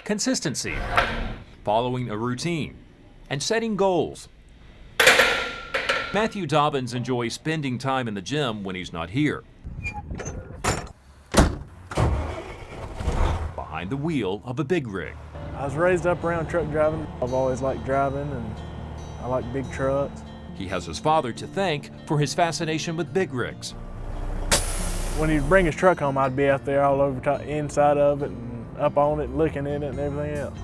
consistency, following a routine, and setting goals. Matthew Dobbins enjoys spending time in the gym when he's not here. Behind the wheel of a big rig. I was raised up around truck driving. I've always liked driving, and I like big trucks. He has his father to thank for his fascination with big rigs. When he'd bring his truck home, I'd be out there all over top, inside of it and up on it, looking at it and everything else.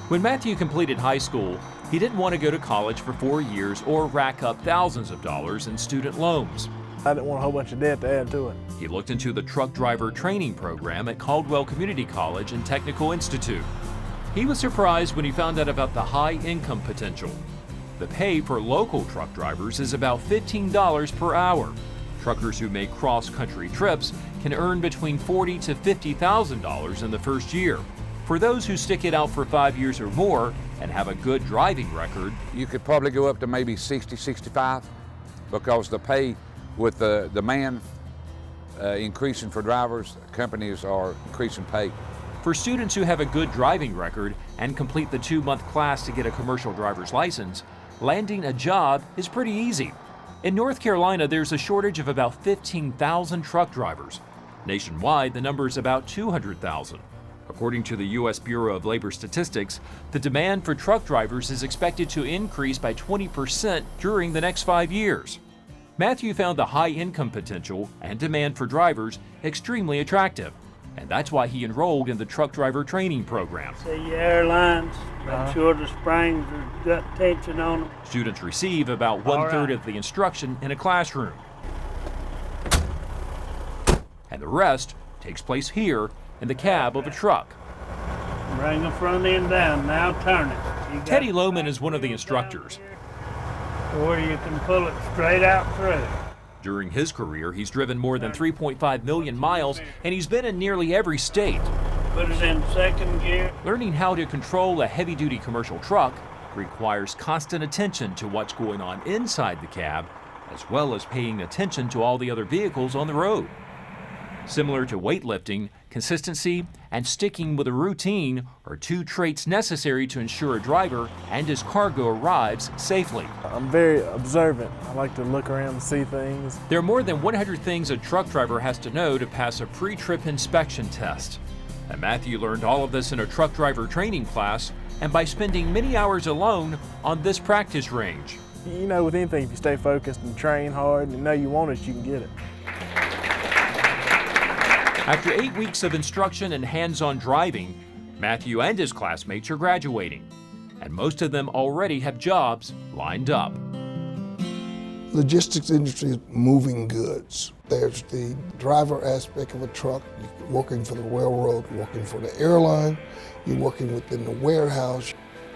When Matthew completed high school, he didn't want to go to college for 4 years or rack up thousands of dollars in student loans. I didn't want a whole bunch of debt to add to it. He looked into the truck driver training program at Caldwell Community College and Technical Institute. He was surprised when he found out about the high income potential. The pay for local truck drivers is about $15 per hour. Truckers who make cross-country trips can earn between $40,000 to $50,000 in the first year. For those who stick it out for 5 years or more and have a good driving record, you could probably go up to maybe 60, 65 because the pay with the demand increasing for drivers, companies are increasing pay. For students who have a good driving record and complete the 2-month class to get a commercial driver's license, landing a job is pretty easy. In North Carolina, there's a shortage of about 15,000 truck drivers. Nationwide, the number is about 200,000. According to the U.S. Bureau of Labor Statistics, the demand for truck drivers is expected to increase by 20% during the next 5 years. Matthew found the high income potential and demand for drivers extremely attractive, and that's why he enrolled in the truck driver training program. See your airlines, make sure the springs have got tension on them. Students receive about 1/3 of the instruction in a classroom, and the rest takes place here in the cab of a truck. Bring the front end down, now turn it. Teddy Lohman is one of the instructors. Where you can pull it straight out through. During his career, he's driven more than 3.5 million miles, and he's been in nearly every state. Put it in second gear. Learning how to control a heavy-duty commercial truck requires constant attention to what's going on inside the cab, as well as paying attention to all the other vehicles on the road. Similar to weightlifting, consistency and sticking with a routine are two traits necessary to ensure a driver and his cargo arrives safely. I'm very observant. I like to look around and see things. There are more than 100 things a truck driver has to know to pass a pre-trip inspection test. And Matthew learned all of this in a truck driver training class and by spending many hours alone on this practice range. You know, with anything, if you stay focused and train hard and know you want it, you can get it. After 8 weeks of instruction and hands-on driving, Matthew and his classmates are graduating, and most of them already have jobs lined up. Logistics industry is moving goods. There's the driver aspect of a truck, you're working for the railroad, working for the airline, you're working within the warehouse.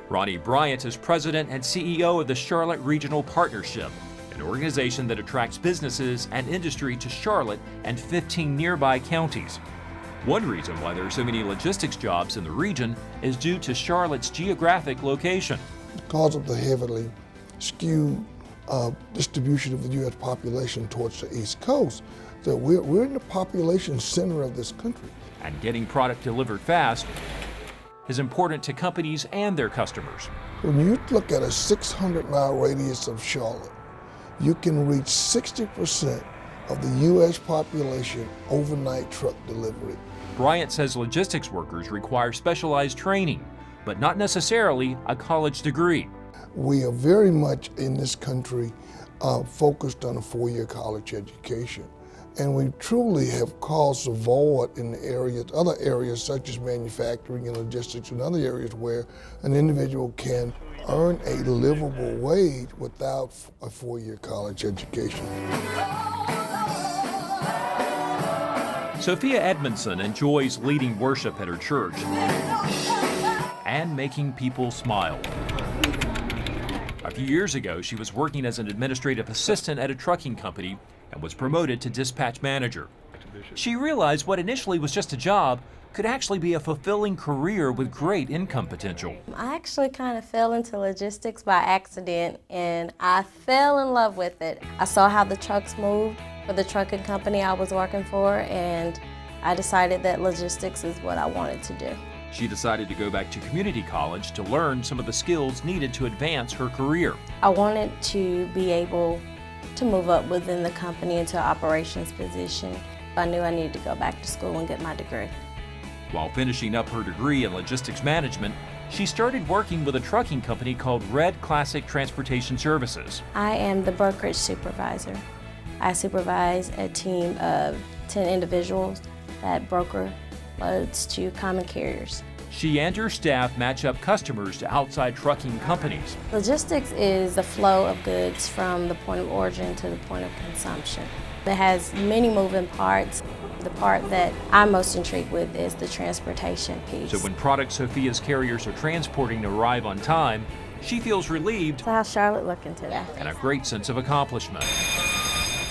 Ronnie Bryant is president and CEO of the Charlotte Regional Partnership, an organization that attracts businesses and industry to Charlotte and 15 nearby counties. One reason why there are so many logistics jobs in the region is due to Charlotte's geographic location. Because of the heavily skewed distribution of the U.S. population towards the East Coast, that we're in the population center of this country. And getting product delivered fast is important to companies and their customers. When you look at a 600-mile radius of Charlotte, you can reach 60% of the U.S. population overnight truck delivery. Bryant says logistics workers require specialized training, but not necessarily a college degree. We are very much in this country focused on a 4-year college education. And we truly have caused a void in the areas, other areas such as manufacturing and logistics and other areas where an individual can earn a livable wage without a 4-year college education. Sophia Edmondson enjoys leading worship at her church and making people smile. A few years ago, she was working as an administrative assistant at a trucking company and was promoted to dispatch manager. She realized what initially was just a job could actually be a fulfilling career with great income potential. I actually kind of fell into logistics by accident, and I fell in love with it. I saw how the trucks moved for the trucking company I was working for, and I decided that logistics is what I wanted to do. She decided to go back to community college to learn some of the skills needed to advance her career. I wanted to be able to move up within the company into an operations position. I knew I needed to go back to school and get my degree. While finishing up her degree in logistics management, she started working with a trucking company called Red Classic Transportation Services. I am the brokerage supervisor. I supervise a team of 10 individuals that broker loads to common carriers. She and her staff match up customers to outside trucking companies. Logistics is the flow of goods from the point of origin to the point of consumption. It has many moving parts. The part that I'm most intrigued with is the transportation piece. So when products Sophia's carriers are transporting arrive on time, she feels relieved So how's Charlotte looking today? and a great sense of accomplishment.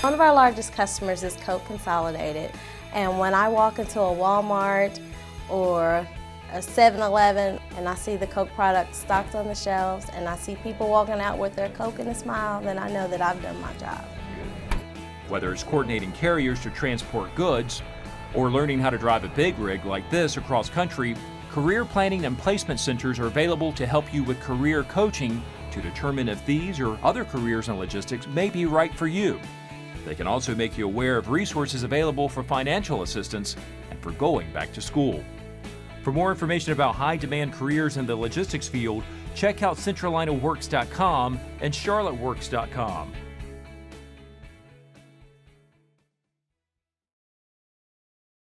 One of our largest customers is Coke Consolidated, and when I walk into a Walmart or a 7-Eleven and I see the Coke products stocked on the shelves and I see people walking out with their Coke and a smile, then I know that I've done my job. Whether it's coordinating carriers to transport goods or learning how to drive a big rig like this across country, career planning and placement centers are available to help you with career coaching to determine if these or other careers in logistics may be right for you. They can also make you aware of resources available for financial assistance and for going back to school. For more information about high-demand careers in the logistics field, check out CentralinaWorks.com and CharlotteWorks.com.